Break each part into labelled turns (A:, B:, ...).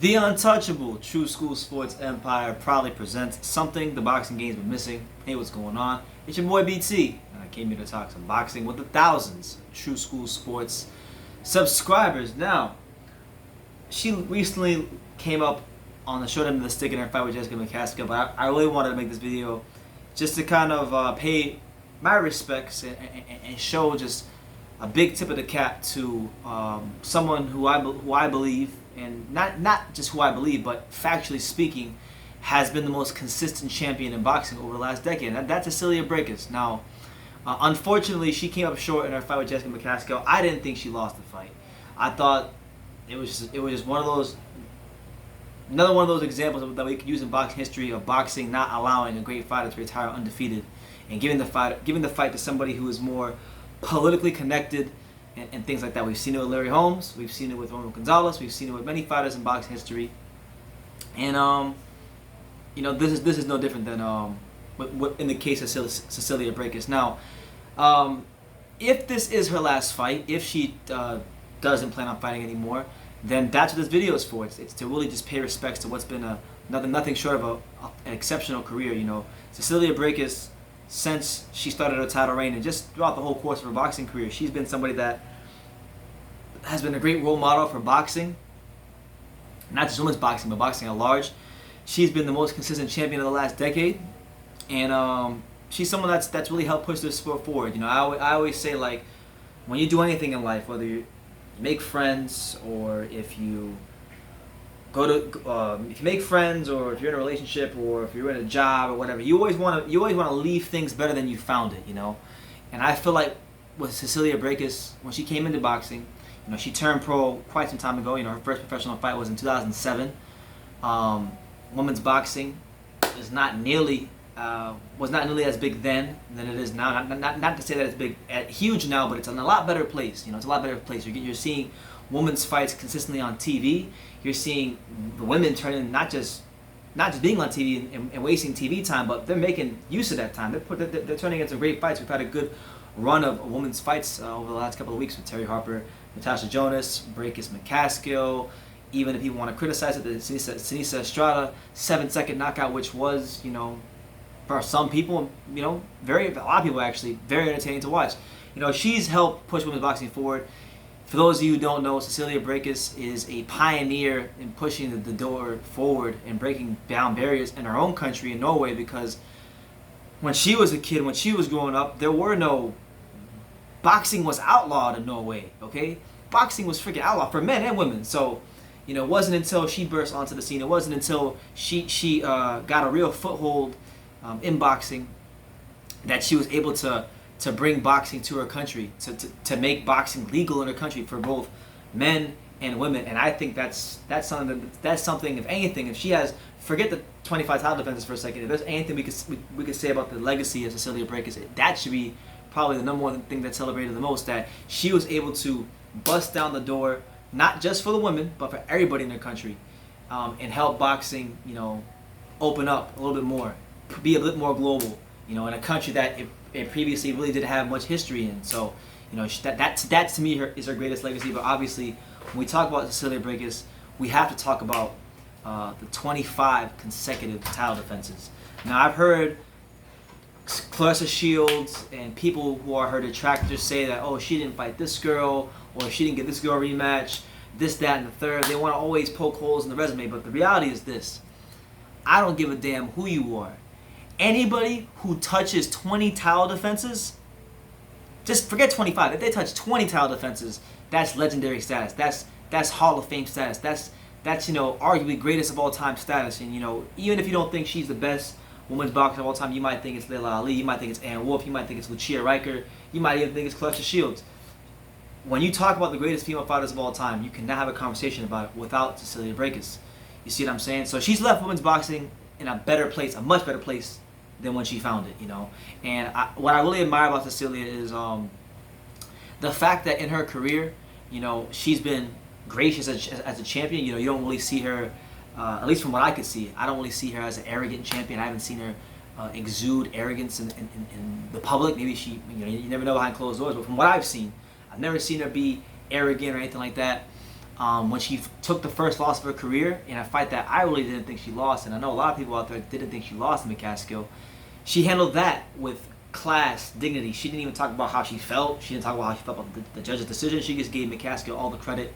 A: The untouchable True School Sports Empire proudly presents something the boxing game's been missing. Hey, what's going on? It's your boy BT, and I came here to talk some boxing with the thousands of True School Sports subscribers. Now, she recently came up on the short end of the stick in her fight with Jessica McCaskill, but I really wanted to make this video just to kind of pay my respects and show just a big tip of the cap to someone who I believe, and not just who I believe, but factually speaking, has been the most consistent champion in boxing over the last decade. And that's Cecilia Braekhus. Now, unfortunately, she came up short in her fight with Jessica McCaskill. I didn't think she lost the fight. I thought it was just one of those, another one of those examples that we could use in boxing history of boxing not allowing a great fighter to retire undefeated and giving the fight to somebody who is more politically connected and things like that. We've seen it with Larry Holmes, we've seen it with Roman Gonzalez, we've seen it with many fighters in boxing history, and this is no different than in the case of Cecilia Braekhus. Now, if this is her last fight, if she doesn't plan on fighting anymore, then that's what this video is for. It's to really just pay respects to what's been nothing short of an exceptional career. Cecilia Braekhus, since she started her title reign and just throughout the whole course of her boxing career, she's been somebody that has been a great role model for boxing, not just women's boxing, but boxing at large. She's been the most consistent champion of the last decade, and she's someone that's really helped push this sport forward. I always say, like, when you do anything in life, whether you make friends or if you if you make friends, or if you're in a relationship, or if you're in a job or whatever, you always want to leave things better than you found it. And I feel like with Cecilia Braekhus, when she came into boxing, she turned pro quite some time ago. Her first professional fight was in 2007. Women's boxing is not nearly was not nearly as big then than it is now. Not to say that it's huge now, but it's in a lot better place. It's a lot better place. You're seeing women's fights consistently on TV. You're seeing the women turning not just being on TV and wasting TV time, but they're making use of that time. They're turning into great fights. We've had a good run of women's fights over the last couple of weeks with Terry Harper, Natasha Jonas, Braekhus McCaskill. Even if people want to criticize it, the Sinisa Estrada 7-second knockout, which was, for some people, a lot of people actually, very entertaining to watch. She's helped push women's boxing forward. For those of you who don't know, Cecilia Braekhus is a pioneer in pushing the door forward and breaking down barriers in her own country, in Norway, because when she was a kid, when she was growing up, boxing was outlawed in Norway, okay? Boxing was freaking outlawed for men and women. So, it wasn't until she burst onto the scene, it wasn't until she got a real foothold in boxing that she was able to bring boxing to her country, to make boxing legal in her country for both men and women. And I think that's something, if anything, if she has, forget the 25 title defenses for a second, if there's anything we could say about the legacy of Cecilia Braekhus, that should be probably the number one thing that's celebrated the most, that she was able to bust down the door, not just for the women, but for everybody in their country, and help boxing, open up a little bit more, be a bit more global, in a country that it previously really didn't have much history in. So, that to me is her greatest legacy. But obviously, when we talk about Cecilia Braekhus, we have to talk about the 25 consecutive title defenses. Now, I've heard Clarissa Shields and people who are her detractors say that, oh, she didn't fight this girl, or she didn't get this girl a rematch, this, that, and the third. They want to always poke holes in the resume, but the reality is this: I don't give a damn who you are. Anybody who touches 20 title defenses, just forget 25. If they touch 20 title defenses, that's legendary status. That's Hall of Fame status. That's arguably greatest of all time status. And even if you don't think she's the best women's boxer of all time, you might think it's Layla Ali, you might think it's Ann Wolfe, you might think it's Lucia Riker, you might even think it's Clarissa Shields. When you talk about the greatest female fighters of all time, you cannot have a conversation about it without Cecilia Braekhus. You see what I'm saying? So she's left women's boxing in a better place, a much better place than when she found it, And what I really admire about Cecilia is the fact that in her career, she's been gracious as a champion. You don't really see her, at least from what I could see, I don't really see her as an arrogant champion. I haven't seen her exude arrogance in the public. Maybe she, you never know behind closed doors, but from what I've seen, I've never seen her be arrogant or anything like that. when she took the first loss of her career in a fight that I really didn't think she lost, and I know a lot of people out there didn't think she lost in McCaskill. She handled that with class, dignity. She didn't even talk about how she felt. She didn't talk about how she felt about the judge's decision. She just gave McCaskill all the credit.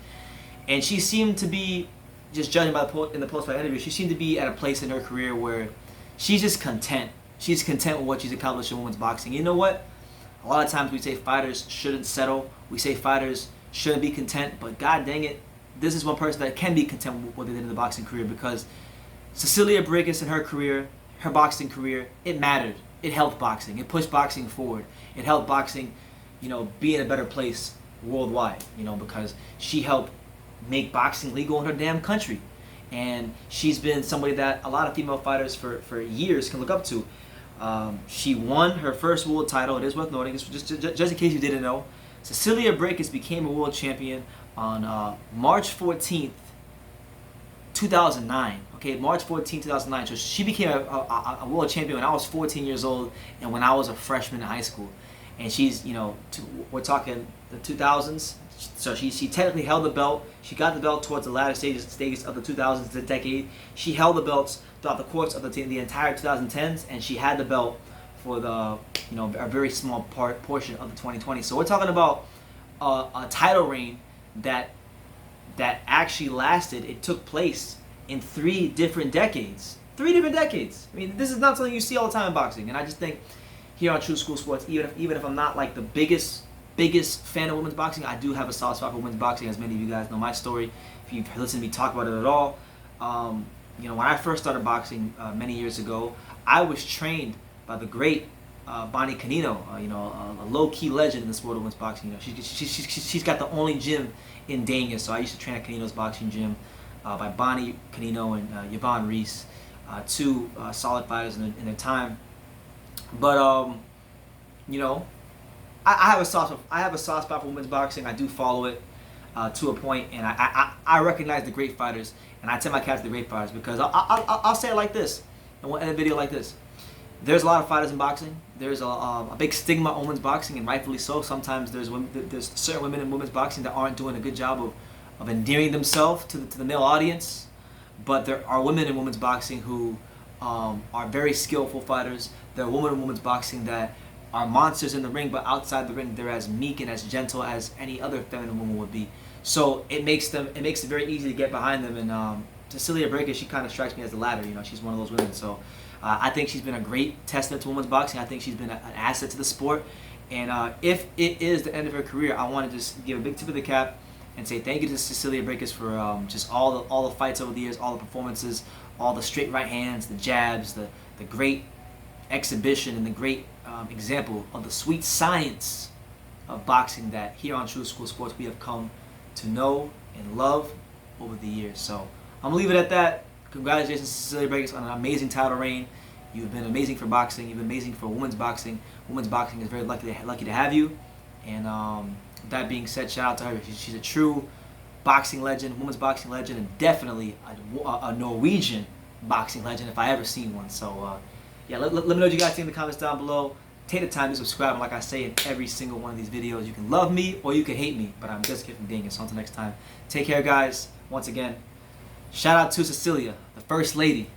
A: And she seemed to be, just judging by in the post-fight interview, she seemed to be at a place in her career where she's just content. She's content with what she's accomplished in women's boxing. You know what? A lot of times we say fighters shouldn't settle. We say fighters shouldn't be content. But god dang it, this is one person that can be content with what they did in the boxing career, because Cecilia Braekhus in her career, her boxing career, it mattered. It helped boxing. It pushed boxing forward. It helped boxing, be in a better place worldwide, because she helped make boxing legal in her damn country. And she's been somebody that a lot of female fighters for years can look up to. She won her first world title. It is worth noting, just in case you didn't know, Cecilia Braekhus became a world champion on March 14th, 2009. Okay, March 14th, 2009. So she became a world champion when I was 14 years old and when I was a freshman in high school. And she's, we're talking the 2000s. So she technically held the belt. She got the belt towards the latter stages of the 2000s, the decade. She held the belts throughout the course of the entire 2010s, and she had the belt for the, a very small portion of the 2020s. So we're talking about a title reign that actually lasted. It took place in 3 different decades. 3 different decades. I mean, this is not something you see all the time in boxing. And I just think here on True School Sports, even if I'm not like the biggest fan of women's boxing, I do have a soft spot for women's boxing, as many of you guys know my story. If you've listened to me talk about it at all, when I first started boxing many years ago, I was trained by the great Bonnie Canino, a low-key legend in the sport of women's boxing. She's got the only gym in Dania, so I used to train at Canino's boxing gym by Bonnie Canino and Yvonne Reese, 2 solid fighters in their time. But I have a soft spot for women's boxing. I do follow it to a point, and I recognize the great fighters, and I tell my cats the great fighters, because I'll say it like this, and we'll end a video like this. There's a lot of fighters in boxing. There's a big stigma on women's boxing, and rightfully so. Sometimes there's certain women in women's boxing that aren't doing a good job of endearing themselves to the male audience, but there are women in women's boxing who are very skillful fighters. There are women in women's boxing that are monsters in the ring, but outside the ring they're as meek and as gentle as any other feminine woman would be. So it makes it very easy to get behind them. And Cecilia Braekhus, she kind of strikes me as the latter. She's one of those women. So I think she's been a great testament to women's boxing. I think she's been an asset to the sport. And if it is the end of her career, I want to just give a big tip of the cap and say thank you to Cecilia Braekhus for just all the fights over the years, all the performances, all the straight right hands, the jabs, the great exhibition, and the great example of the sweet science of boxing that here on True School Sports we have come to know and love over the years. So I'm gonna leave it at that. Congratulations to Cecilia Braekhus on an amazing title reign. You've been amazing for boxing. You've been amazing for women's boxing. Women's boxing is very lucky to have you. And that being said, shout out to her. She's a true boxing legend, women's boxing legend, and definitely a Norwegian boxing legend if I ever seen one. So yeah, let me know what you guys think in the comments down below. Take the time to subscribe, and like I say in every single one of these videos, you can love me or you can hate me, but I'm just kidding, dang it. So until next time, take care, guys. Once again, shout out to Cecilia, the First Lady